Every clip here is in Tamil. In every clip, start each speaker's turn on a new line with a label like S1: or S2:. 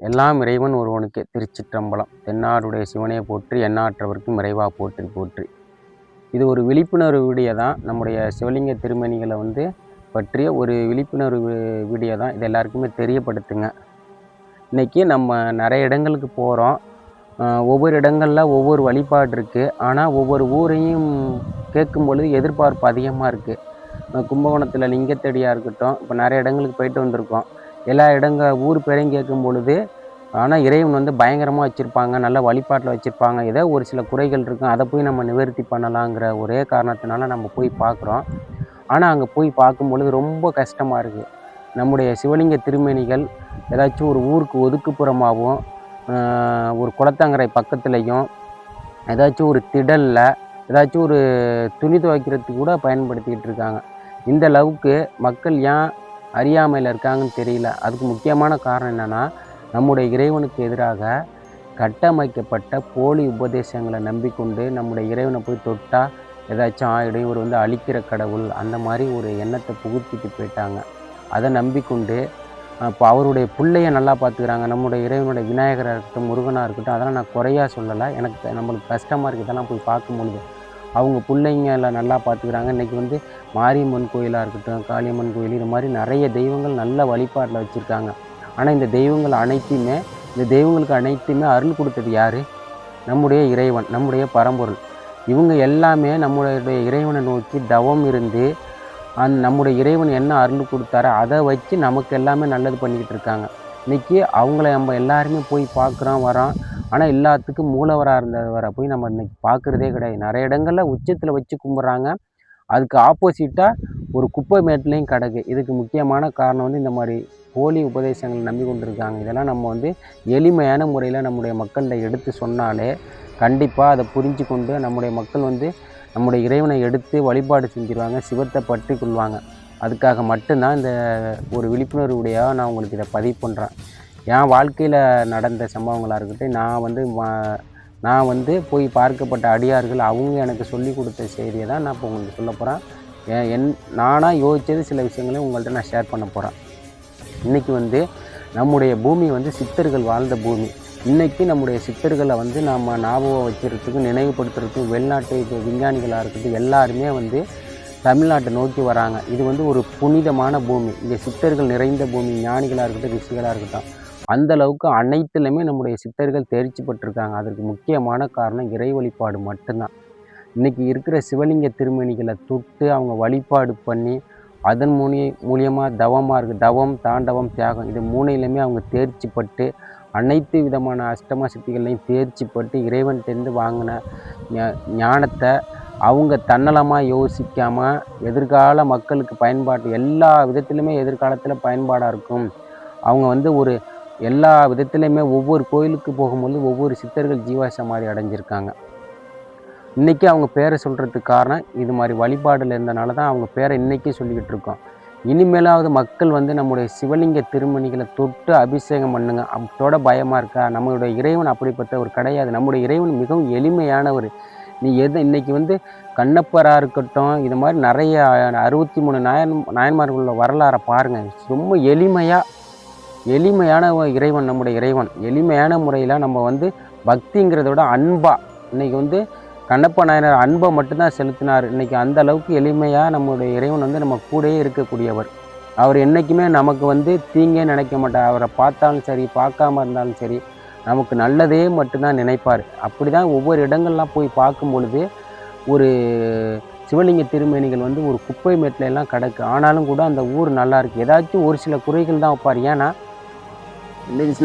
S1: எல்லாம் இறைவன் ஒருவனுக்கே. திருச்சிற்றம்பலம். தென்னாடுடைய சிவனே போற்றி, எண்ணாற்றவர்க்கும் இறைவா போற்றி போற்றி. இது ஒரு விழிப்புணர்வு வீடியோ தான். நம்முடைய சிவலிங்க திருமணிகளை பற்றிய ஒரு விழிப்புணர்வு வீடியோ தான். இது எல்லாருக்குமே தெரியப்படுத்துங்க. இன்றைக்கி நம்ம நிறைய இடங்களுக்கு போகிறோம். ஒவ்வொரு இடங்களில் ஒவ்வொரு வழிபாடு இருக்குது. ஆனால் ஒவ்வொரு ஊரையும் கேட்கும் பொழுது எதிர்பார்ப்பு அதிகமாக இருக்குது. கும்பகோணத்தில் லிங்கத்தடியாக இருக்கட்டும், இப்போ நிறைய இடங்களுக்கு போயிட்டு வந்திருக்கோம். எல்லா ஊர் பேரையும் கேட்கும் பொழுது ஆனால் இறைவன் பயங்கரமாக வச்சுருப்பாங்க, நல்ல வழிபாட்டில் வச்சுருப்பாங்க. ஏதோ ஒரு சில குறைகள் இருக்கும், அதை போய் நம்ம நிவர்த்தி பண்ணலாங்கிற ஒரே காரணத்தினால நம்ம போய் பார்க்குறோம். ஆனால் அங்கே போய் பார்க்கும் பொழுது ரொம்ப கஷ்டமாக இருக்குது. நம்முடைய சிவலிங்க திருமேனிகள் ஏதாச்சும் ஒரு ஊருக்கு ஒதுக்குப்புறமாகவும் ஒரு குளத்தங்கரை பக்கத்துலேயும் ஏதாச்சும் ஒரு திடலில் ஏதாச்சும் ஒரு துணி துவைக்கிறதுக்கு கூட பயன்படுத்திக்கிட்டு இருக்காங்க. இந்த அளவுக்கு மக்கள் ஏன் அறியாமையில் இருக்காங்கன்னு தெரியல. அதுக்கு முக்கியமான காரணம் என்னென்னா, நம்முடைய இறைவனுக்கு எதிராக கட்டமைக்கப்பட்ட போலி உபதேசங்களை நம்பிக்கொண்டு நம்முடைய இறைவனை போய் தொட்டால் ஏதாச்சும் ஆகிடும், இவர் அழிக்கிற கடவுள், அந்த மாதிரி ஒரு எண்ணத்தை புகுத்திட்டு போயிட்டாங்க. அதை நம்பிக்கொண்டு இப்போ அவருடைய பிள்ளையை நல்லா பார்த்துக்கிறாங்க. நம்முடைய இறைவனுடைய விநாயகராக இருக்கட்டும், முருகனாக இருக்கட்டும், அதெல்லாம் நான் குறையாக சொல்லலை. நம்மளுக்கு கஷ்டமாக இருக்குது இதெல்லாம் போய் பார்க்கும்பொழுது. அவங்க பிள்ளைங்களை நல்லா பார்த்துக்கிறாங்க. இன்றைக்கி மாரியம்மன் கோயிலாக இருக்கட்டும், காளியம்மன் கோயில், இது மாதிரி நிறைய தெய்வங்கள் நல்ல வழிபாட்டில் வச்சுருக்காங்க. ஆனால் இந்த தெய்வங்களுக்கு அனைத்துமே அருள் கொடுத்தது யார்? நம்முடைய இறைவன், நம்முடைய பரம்பொருள். இவங்க எல்லாமே நம்முடைய இறைவனை நோக்கி தவம் இருந்து நம்முடைய இறைவன் என்ன அருள் கொடுத்தாரோ அதை வச்சு நமக்கு எல்லாமே நல்லது பண்ணிக்கிட்டு இருக்காங்க. இன்றைக்கி அவங்கள நம்ம எல்லாருமே போய் பார்க்குறோம் வரோம். ஆனால் எல்லாத்துக்கும் மூலவராக இருந்தவரை போய் நம்ம இன்றைக்கி பார்க்குறதே கிடையாது. நிறைய இடங்களில் உச்சத்தில் வச்சு கும்பிட்றாங்க. அதுக்கு ஆப்போசிட்டாக ஒரு குப்பை மேட்லேயும் கிடக்கு. இதுக்கு முக்கியமான காரணம் இந்த மாதிரி போலி உபதேசங்கள் நம்பி கொண்டிருக்காங்க. இதெல்லாம் நம்ம எளிமையான முறையில் நம்முடைய மக்கள்கிட்ட எடுத்து சொன்னாலே கண்டிப்பாக அதை புரிஞ்சு கொண்டு நம்முடைய மக்கள் நம்முடைய இறைவனை எடுத்து வழிபாடு செஞ்சுருவாங்க, சிவத்தை பற்றி கொள்வாங்க. அதுக்காக மட்டும்தான் இந்த ஒரு விழிப்புணர்வு உடையாக நான் உங்களுக்கு இதை பதிவு பண்ணுறேன். என் வாழ்க்கையில் நடந்த சம்பவங்களாக இருக்கட்டும், நான் போய் பார்க்கப்பட்ட அடியார்கள் அவங்க எனக்கு சொல்லி கொடுத்த செய்தியை தான் நான் இப்போ உங்களுக்கு சொல்ல போகிறேன். நானாக யோசித்தது சில விஷயங்களையும் உங்கள்கிட்ட நான் ஷேர் பண்ண போகிறேன். இன்றைக்கி நம்முடைய பூமி சித்தர்கள் வாழ்ந்த பூமி. இன்றைக்கி நம்முடைய சித்தர்களை நம்ம ஞாபகம் வச்சுக்கிறதுக்கும் நினைவுபடுத்துறதுக்கும் வெளிநாட்டு விஞ்ஞானிகளாக இருக்கட்டும் எல்லாருமே தமிழ்நாட்டை நோக்கி வராங்க. இது ஒரு புனிதமான பூமி. இங்கே சித்தர்கள் நிறைந்த பூமி. ஞானிகளாக இருக்கட்டும், ரிஷிகளாக இருக்கட்டும், அந்தளவுக்கு அனைத்துலையுமே நம்முடைய சித்தர்கள் தேர்ச்சி பெற்றிருக்காங்க. அதற்கு முக்கியமான காரணம் இறை வழிபாடு மட்டும்தான். இன்றைக்கி இருக்கிற சிவலிங்க திருமேனிகளை தொட்டு அவங்க வழிபாடு பண்ணி அதன் மூலியமாக தவமாக இருக்குது. தவம், தாண்டவம், தியாகம், இது மூணையிலையுமே அவங்க தேர்ச்சி பட்டு அனைத்து விதமான அஷ்டம சக்திகள்லையும் தேர்ச்சி பட்டு இறைவன்கிட்டேருந்து வாங்கின ஞானத்தை அவங்க தன்னலமாக யோசிக்காமல் எதிர்கால மக்களுக்கு பயன்பாட்டு எல்லா விதத்துலையுமே எதிர்காலத்தில் பயன்பாடாக இருக்கும். அவங்க ஒரு எல்லா விதத்துலையுமே ஒவ்வொரு கோயிலுக்கு போகும்போது ஒவ்வொரு சித்தர்கள் ஜீவ சமாதி அடைஞ்சிருக்காங்க. இன்றைக்கி அவங்க பேரை சொல்கிறதுக்கு காரணம் இது மாதிரி வழிபாடில் இருந்தனால தான் அவங்க பேரை இன்றைக்கி சொல்லிக்கிட்டு இருக்கோம். இனிமேலாவது மக்கள் நம்முடைய சிவலிங்க திருமணிகளை தொட்டு அபிஷேகம் பண்ணுங்க. அதோட பயமாக இருக்கா? நம்மளுடைய இறைவன் அப்படிப்பட்ட ஒரு கிடையாது. நம்முடைய இறைவன் மிகவும் எளிமையானவர். நீ இன்றைக்கி கண்ணப்பராக இருக்கட்டும், இது மாதிரி நிறைய 63 நாயன்மார்களோட வரலாறை பாருங்கள். ரொம்ப எளிமையான இறைவன் நம்முடைய இறைவன். எளிமையான முறையில் நம்ம பக்திங்கிறத விட அன்பாக இன்றைக்கி கண்ணப்ப நாயனார் அன்பை மட்டும்தான் செலுத்தினார். இன்றைக்கி அந்த அளவுக்கு எளிமையாக நம்முடைய இறைவன் நம்ம கூடயே இருக்கக்கூடியவர். அவர் என்றைக்குமே நமக்கு தீங்கே நினைக்க மாட்டார். அவரை பார்த்தாலும் சரி, பார்க்காம இருந்தாலும் சரி, நமக்கு நல்லதே மட்டும்தான் நினைப்பார். அப்படி தான் ஒவ்வொரு இடங்கள்லாம் போய் பார்க்கும் பொழுது ஒரு சிவலிங்க திருமேனிகள் ஒரு குப்பை மேட்டில் எல்லாம் கிடக்கு. ஆனாலும் கூட அந்த ஊர் நல்லா இருக்குது. ஏதாச்சும் ஒரு சில குறைகள் தான் வைப்பார். ஏன்னா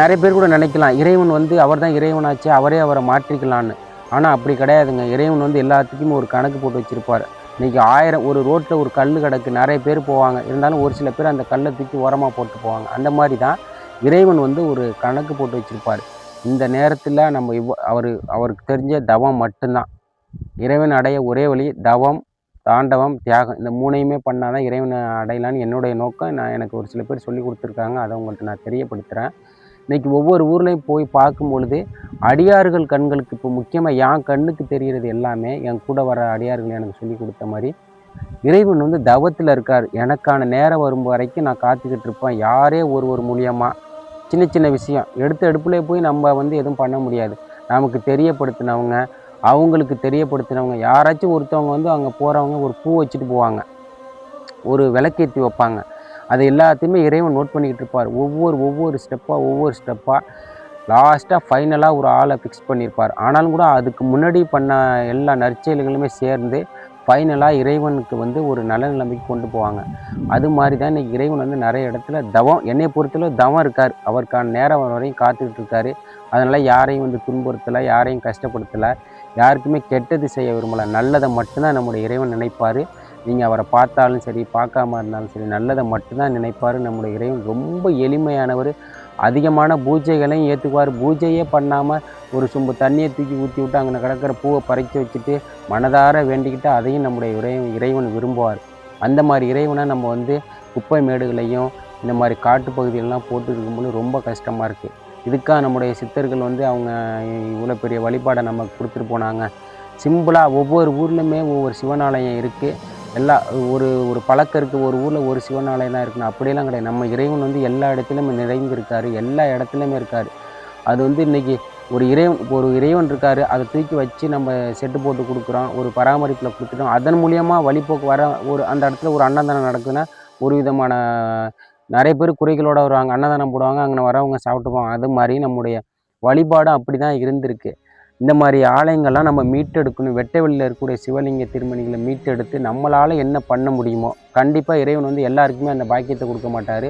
S1: நிறைய பேர் கூட நினைக்கலாம் இறைவன் அவர் தான் இறைவனாச்சு, அவரை மாற்றிக்கலான்னு. ஆனால் அப்படி கிடையாதுங்க. இறைவன் எல்லாத்துக்குமே ஒரு கணக்கு போட்டு வச்சுருப்பார். இன்றைக்கி 1000 ஒரு ரோட்டில் ஒரு கல் கிடக்கு, நிறைய பேர் போவாங்க. இருந்தாலும் ஒரு சில பேர் அந்த கல்லை தூக்கி உரமாக போட்டு போவாங்க. அந்த மாதிரி தான் இறைவன் ஒரு கணக்கு போட்டு வச்சுருப்பார். இந்த நேரத்தில் நம்ம அவருக்கு தெரிஞ்ச தவம் மட்டும்தான். இறைவன் அடைய ஒரே வழி தவம், தாண்டவம், தியாகம், இந்த மூணையுமே பண்ணால் தான் இறைவனை அடையலான்னு என்னுடைய நோக்கம். எனக்கு ஒரு சில பேர் சொல்லி கொடுத்துருக்காங்க, அதை உங்கள்கிட்ட நான் தெரியப்படுத்துகிறேன். இன்றைக்கி ஒவ்வொரு ஊர்லேயும் போய் பார்க்கும் பொழுது அடியார்கள் கண்களுக்கு இப்போ முக்கியமாக என் கண்ணுக்கு தெரிகிறது எல்லாமே என் கூட வர அடியார்கள் எனக்கு சொல்லி கொடுத்த மாதிரி இறைவன் தவத்தில் இருக்கார். எனக்கான நேரம் வரும் வரைக்கும் நான் காத்துக்கிட்டு இருப்பேன். யாரே ஒருவர் மூலியமாக சின்ன சின்ன விஷயம் எடுத்த எடுப்புலேயே போய் நம்ம வந்து எதுவும் பண்ண முடியாது. நமக்கு தெரியப்படுத்தினவங்க, அவங்களுக்கு தெரியப்படுத்தினவங்க யாராச்சும் ஒருத்தவங்க வந்து அங்கே போகிறவங்க ஒரு பூ வச்சுட்டு போவாங்க, ஒரு விளக்கேற்றி வைப்பாங்க. அது எல்லாத்தையுமே இறைவன் நோட் பண்ணிக்கிட்டு இருப்பார். ஒவ்வொரு ஸ்டெப்பாக லாஸ்ட்டாக ஃபைனலாக ஒரு ஆளை ஃபிக்ஸ் பண்ணியிருப்பார். ஆனாலும் கூட அதுக்கு முன்னாடி பண்ண எல்லா நற்செயல்களுமே சேர்ந்து ஃபைனலாக இறைவனுக்கு வந்து ஒரு நல்ல நிலைமைக்கு கொண்டு போவாங்க. அது மாதிரி தான் இன்றைக்கி இறைவன் வந்து நிறைய இடத்துல தவம், என்னை பொறுத்தளவு தவம் இருக்கார். அவருக்கான நேரம் வரையும் காத்துக்கிட்டு இருக்காரு. அதனால் யாரையும் வந்து துன்புறுத்தலை, யாரையும் கஷ்டப்படுத்தலை, யாருக்குமே கெட்டது செய்ய விரும்பலை. நல்லதை மட்டும்தான் நம்முடைய இறைவன் நினைப்பார். நீங்கள் அவரை பார்த்தாலும் சரி, பார்க்காம இருந்தாலும் சரி, நல்லதை மட்டும்தான் நினைப்பார். நம்முடைய இறைவன் ரொம்ப எளிமையானவர். அதிகமான பூஜைகளையும் ஏற்றுக்குவார். பூஜையே பண்ணாமல் ஒரு சொம்பு தண்ணியை தூக்கி ஊற்றி விட்டு அங்கே கிடக்கிற பூவை பறித்து வச்சுட்டு மனதார வேண்டிக்கிட்டு அதையும் நம்முடைய இறைவன் விரும்புவார். அந்த மாதிரி இறைவனை நம்ம வந்து குப்பை மேடுகளையும் இந்த மாதிரி காட்டுப்பகுதிகளெலாம் போட்டு இருக்கும்போது ரொம்ப கஷ்டமாக இருக்குது. இதுக்காக நம்முடைய சித்தர்கள் வந்து அவங்க இவ்வளோ பெரிய வழிபாடை நமக்கு கொடுத்துட்டு போனாங்க. சிம்பிளாக ஒவ்வொரு ஊர்லேயுமே ஒவ்வொரு சிவன் ஆலயம் இருக்குது. எல்லா ஒரு ஒரு பழக்கம் இருக்குது. ஒரு ஊரில் ஒரு சிவன் ஆலயம் தான் இருக்குன்னு அப்படியெல்லாம் கிடையாது. நம்ம இறைவன் வந்து எல்லா இடத்துலையுமே நிறைந்திருக்காரு. எல்லா இடத்துலையுமே இருக்கார். அது வந்து இன்றைக்கி ஒரு இறைவன் இருக்கார். அதை தூக்கி வச்சு நம்ம செட்டு போட்டு கொடுக்குறோம், ஒரு பராமரிப்பில் கொடுத்துட்டோம். அதன் மூலியமாக வழிபோக்கு வர அந்த இடத்துல ஒரு அன்னதானம் நடக்குதுன்னா ஒரு விதமான நிறைய பேர் குறைகளோடு வருவாங்க. அன்னதானம் போடுவாங்க, அங்கே வரவங்க சாப்பிட்டு போவாங்க. அது மாதிரி நம்முடைய வழிபாடும் அப்படி தான் இருந்திருக்கு. இந்த மாதிரி ஆலயங்கள்லாம் நம்ம மீட்டெடுக்கணும். வெட்ட வெளியில் இருக்கக்கூடிய சிவலிங்க திருமணிகளை மீட்டெடுத்து நம்மளால் என்ன பண்ண முடியுமோ, கண்டிப்பாக இறைவன் வந்து எல்லாருக்குமே அந்த பாக்கியத்தை கொடுக்க மாட்டார்.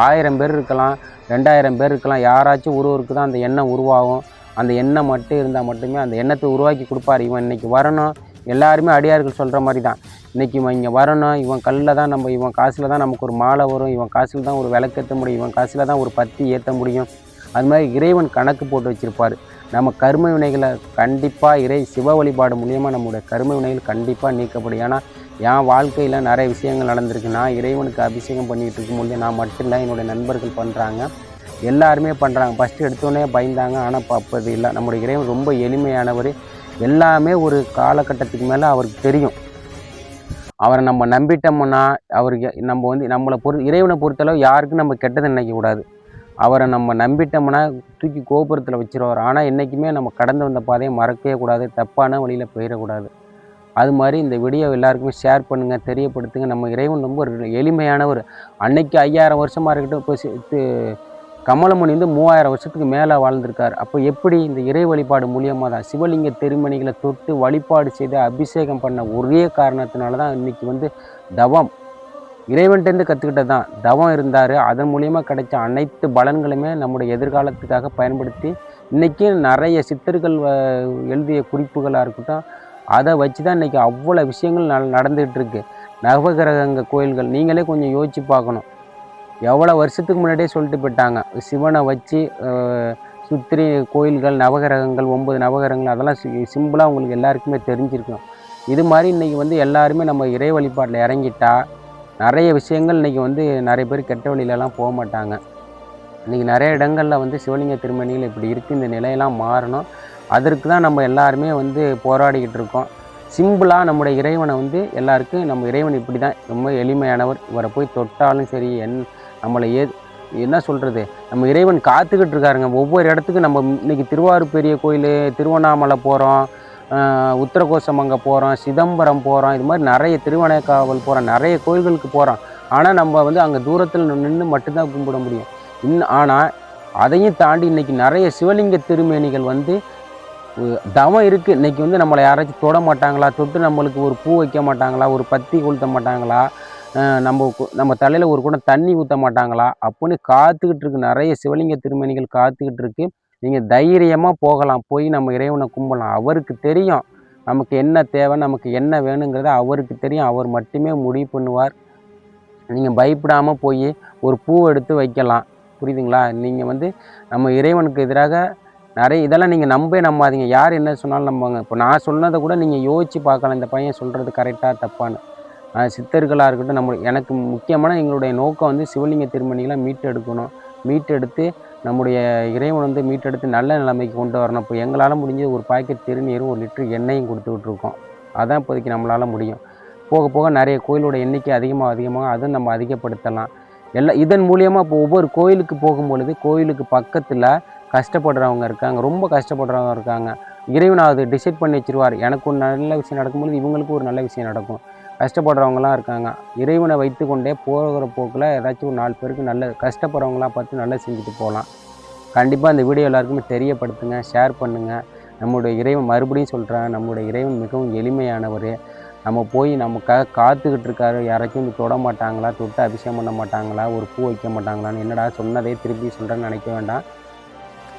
S1: 1000 பேர் இருக்கலாம், 2000 பேர் இருக்கலாம், யாராச்சும் ஒருவருக்கு தான் அந்த எண்ணம் உருவாகும். அந்த எண்ணம் மட்டும் இருந்தால் மட்டுமே அந்த எண்ணத்தை உருவாக்கி கொடுப்பார். இவன் இன்றைக்கி வரணும், எல்லாருமே அடியார்கள் சொல்கிற மாதிரி தான். இன்றைக்கி இவன் இங்கே வரணும், இவன் கல்லில் தான் இவன் காசில் தான் நமக்கு ஒரு மாலை வரும், இவன் காசில் தான் ஒரு விளக்கேற்ற முடியும், இவன் காசில் தான் ஒரு பத்தி ஏற்ற முடியும். அது மாதிரி இறைவன் கணக்கு போட்டு வச்சுருப்பார். நம்ம கர்ம வினைகளை கண்டிப்பாக சிவ வழிபாடு மூலியமாக நம்முடைய கர்ம வினைகள் கண்டிப்பாக நீக்கப்படும். ஏன்னா என் வாழ்க்கையில் நிறைய விஷயங்கள் நடந்திருக்கு. நான் இறைவனுக்கு அபிஷேகம் பண்ணிகிட்டு இருக்கும்போது நான் மட்டும் இல்லை, என்னுடைய நண்பர்கள் பண்ணுறாங்க, எல்லாருமே பண்ணுறாங்க. ஃபஸ்ட்டு எடுத்தோடனே பயந்தாங்க, ஆனால் இப்போ அப்போது இல்லை. நம்முடைய இறைவன் ரொம்ப எளிமையானவர். எல்லாமே ஒரு காலகட்டத்துக்கு மேலே அவருக்கு தெரியும். அவரை நம்ம நம்பிட்டோம்னா அவருக்கு நம்ம வந்து இறைவனை பொறுத்தளவு யாருக்கும் நம்ம கெட்டதை நினைக்கக்கூடாது. அவரை நம்ம நம்பிட்டோம்னா தூக்கி கோபுரத்தில் வச்சுருவார். ஆனால் என்றைக்குமே நம்ம கடந்து வந்த பாதையை மறக்கவே கூடாது, தப்பான வழியில் போயிடக்கூடாது. அது மாதிரி இந்த வீடியோ எல்லாருக்குமே ஷேர் பண்ணுங்கள், தெரியப்படுத்துங்க. நம்ம இறைவன் ரொம்ப ஒரு எளிமையானவர். அன்னைக்கு 5000 வருஷமாக இருக்கட்டும், இப்போ கமலமுனி வந்து 3000 வருஷத்துக்கு மேலே வாழ்ந்திருக்கார். அப்போ எப்படி? இந்த இறை வழிபாடு மூலியமாக தான். சிவலிங்க திருமணிகளை தொட்டு வழிபாடு செய்து அபிஷேகம் பண்ண ஒரே காரணத்தினால தான் இன்றைக்கி வந்து தவம் இறைவன்கிட்டேருந்து கற்றுக்கிட்டது தான். தவம் இருந்தார். அதன் மூலியமாக கிடைச்ச அனைத்து பலன்களுமே நம்முடைய எதிர்காலத்துக்காக பயன்படுத்தி இன்றைக்கும் நிறைய சித்தர்கள் எழுதிய குறிப்புகளாக இருக்கட்டும், அதை வச்சு தான் இன்றைக்கி அவ்வளோ விஷயங்கள் நடந்துகிட்டு இருக்குது. நவகிரக கோயில்கள் நீங்களே கொஞ்சம் யோசித்து பார்க்கணும். எவ்வளோ வருஷத்துக்கு முன்னாடியே சொல்லிட்டு போயிட்டாங்க. சிவனை வச்சு சுற்றி கோயில்கள், நவகிரகங்கள், 9 நவகிரகங்கள், அதெல்லாம் சிம்பிளாக உங்களுக்கு எல்லாருக்குமே தெரிஞ்சிருக்கும். இது மாதிரி இன்றைக்கி வந்து எல்லாருமே நம்ம இறை வழிபாட்டில் இறங்கிட்டா நிறைய விஷயங்கள் இன்றைக்கி வந்து நிறைய பேர் கெட்ட வழியிலலாம் போக மாட்டாங்க. இன்றைக்கி நிறைய இடங்களில் வந்து சிவலிங்க திருமணிகள் இப்படி இருக்குது. இந்த நிலையெல்லாம் மாறணும். அதற்கு தான் நம்ம எல்லாருமே வந்து போராடிக்கிட்டு இருக்கோம். சிம்பிளாக நம்முடைய இறைவனை வந்து எல்லாருக்கும் நம்ம இறைவன் இப்படி தான் ரொம்ப எளிமையானவர். இவரை போய் தொட்டாலும் சரி, நம்மளை என்ன சொல்கிறது, நம்ம இறைவன் காத்துக்கிட்டு இருக்காருங்க. ஒவ்வொரு இடத்துக்கும் நம்ம இன்றைக்கி திருவாரூர் பெரிய கோயில், திருவண்ணாமலை போகிறோம், உத்தரகோசம் அங்கே போகிறோம், சிதம்பரம் போகிறோம், இது மாதிரி நிறைய திருவனைக்காவல் போகிறோம், நிறைய கோயில்களுக்கு போகிறோம். ஆனால் நம்ம வந்து அங்கே தூரத்தில் நின்று மட்டும்தான் கும்பிட முடியும். ஆனால் அதையும் தாண்டி இன்றைக்கி நிறைய சிவலிங்க திருமேனிகள் வந்து தவம் இருக்குது. இன்றைக்கி வந்து நம்மளை யாராச்சும் தொட மாட்டாங்களா, தொட்டு நம்மளுக்கு ஒரு பூ வைக்க மாட்டாங்களா, ஒரு பத்தி கொளுத்த மாட்டாங்களா, நம்ம தலையில் ஒரு குடம் தண்ணி ஊற்ற மாட்டாங்களா அப்படின்னு காத்துக்கிட்டு இருக்கு. நிறைய சிவலிங்க திருமேனிகள் காத்துக்கிட்டு இருக்கு. நீங்கள் தைரியமாக போகலாம், போய் நம்ம இறைவனை கும்பிடலாம். அவருக்கு தெரியும் நமக்கு என்ன தேவை, நமக்கு என்ன வேணுங்கிறத அவருக்கு தெரியும். அவர் மட்டுமே முடிவு பண்ணுவார். நீங்கள் பயப்படாமல் போய் ஒரு பூ எடுத்து வைக்கலாம். புரியுதுங்களா? நீங்கள் வந்து நம்ம இறைவனுக்கு எதிராக நிறைய இதெல்லாம் நீங்கள் நம்பாதீங்க. யார் என்ன சொன்னாலும் நம்புவாங்க. இப்போ நான் சொன்னதை கூட நீங்கள் யோசித்து பார்க்கலாம், இந்த பையன் சொல்கிறது கரெக்டாக தப்பான்னு. சித்தர்களாக இருக்கட்டும், எனக்கு முக்கியமான எங்களுடைய நோக்கம் வந்து சிவலிங்க திருமணிகளை மீட்டெடுக்கணும். மீட்டெடுத்து நம்முடைய இறைவன் வந்து மீட்டெடுத்து நல்ல நிலைமைக்கு கொண்டு வரணும். இப்போ எங்களால் முடிஞ்சது ஒரு பாக்கெட் திருநீரும் 1 லிட்டர் எண்ணெயும் கொடுத்துக்கிட்டு இருக்கோம். அதான் இப்போதைக்கு நம்மளால் முடியும். போக போக நிறைய கோயிலோட எண்ணிக்கை அதிகமாக அதுவும் நம்ம அதிகப்படுத்தலாம். இதன் மூலியமாக இப்போ ஒவ்வொரு கோயிலுக்கு போகும்பொழுது கோயிலுக்கு பக்கத்தில் கஷ்டப்படுறவங்க இருக்காங்க, ரொம்ப கஷ்டப்படுறவங்க இருக்காங்க. இறைவன் அது டிசைட் பண்ணி வச்சுருவார். எனக்கு ஒரு நல்ல விஷயம் நடக்கும்பொழுது இவங்களுக்கும் ஒரு நல்ல விஷயம் நடக்கும். கஷ்டப்படுறவங்கலாம் இருக்காங்க. இறைவனை வைத்துக்கொண்டே போகிற போக்கில் ஏதாச்சும் ஒரு 4 பேருக்கு நல்ல கஷ்டப்படுறவங்களா பார்த்து நல்லது செஞ்சுட்டு போகலாம். கண்டிப்பாக இந்த வீடியோ எல்லாருக்குமே தெரியப்படுத்துங்க, ஷேர் பண்ணுங்கள். நம்முடைய இறைவன் மறுபடியும் சொல்கிறேன், நம்முடைய இறைவன் மிகவும் எளிமையானவர். நம்ம போய் நமக்காக காத்துக்கிட்டு இருக்காரு. யாராச்சும் வந்து தொட மாட்டாங்களா, தொட்டு அபிஷேகம் பண்ண மாட்டாங்களா, ஒரு பூ வைக்க மாட்டாங்களான்னு, என்னடா சொன்னதே திருப்பி சொல்கிறேன்னு நினைக்க வேண்டாம்.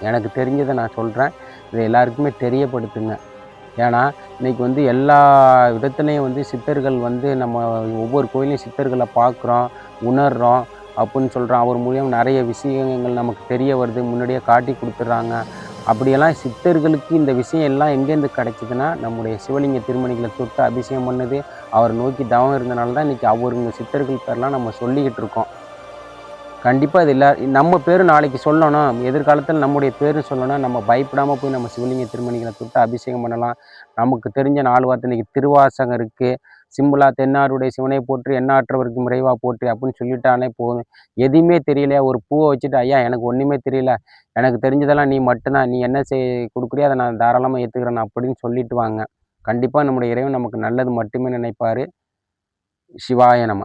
S1: எனக்கு தெரிஞ்சதை நான் சொல்கிறேன். இதை எல்லாருக்குமே தெரியப்படுத்துங்க. ஏன்னா இன்றைக்கி வந்து எல்லா விதத்துலேயும் வந்து சித்தர்கள் வந்து நம்ம ஒவ்வொரு கோயிலையும் சித்தர்களை பார்க்குறோம், உணர்கிறோம் அப்படின்னு சொல்கிறோம். அவர் மூலியம் நிறைய விஷயங்கள் நமக்கு தெரிய வருது, முன்னாடியே காட்டி கொடுத்துட்றாங்க. அப்படியெல்லாம் சித்தர்களுக்கு இந்த விஷயம் எல்லாம் எங்கேருந்து கிடச்சிதுன்னா, நம்முடைய சிவலிங்க திருமணிகளை தொட்டு அபிஷேகம் பண்ணது, அவரை நோக்கி தவம் இருந்தனால தான் இன்றைக்கி அவருங்க சித்தர்கள் பேர்லாம் நம்ம சொல்லிக்கிட்டு இருக்கோம். கண்டிப்பாக இது நம்ம பேர் நாளைக்கு சொல்லணும், எதிர்காலத்தில் நம்முடைய பேர் சொல்லணும், நம்ம பயப்படாமல் போய் நம்ம சிவலிங்க திருமணிகளை தொட்டு அபிஷேகம் பண்ணலாம். நமக்கு தெரிஞ்ச 4 வார்த்தை இன்றைக்கி திருவாசகம் இருக்குது. சிம்பிளா தென்னாடுடைய சிவனை போற்றி எண்ணாற்றவர்க்கும் இறைவா போற்றி அப்படின்னு சொல்லிட்டாலே போதும். எதுவுமே தெரியலையா, ஒரு பூவை வச்சுட்டு ஐயா எனக்கு ஒன்றுமே தெரியல, எனக்கு தெரிஞ்சதெல்லாம் நீ மட்டும்தான், நீ என்ன கொடுக்குறியோ அதை நான் தாராளமாக ஏற்றுக்கிறேன் அப்படின்னு சொல்லிட்டு வாங்க. கண்டிப்பாக நம்முடைய இறைவன் நமக்கு நல்லது மட்டுமே நினைப்பார். சிவாய நம.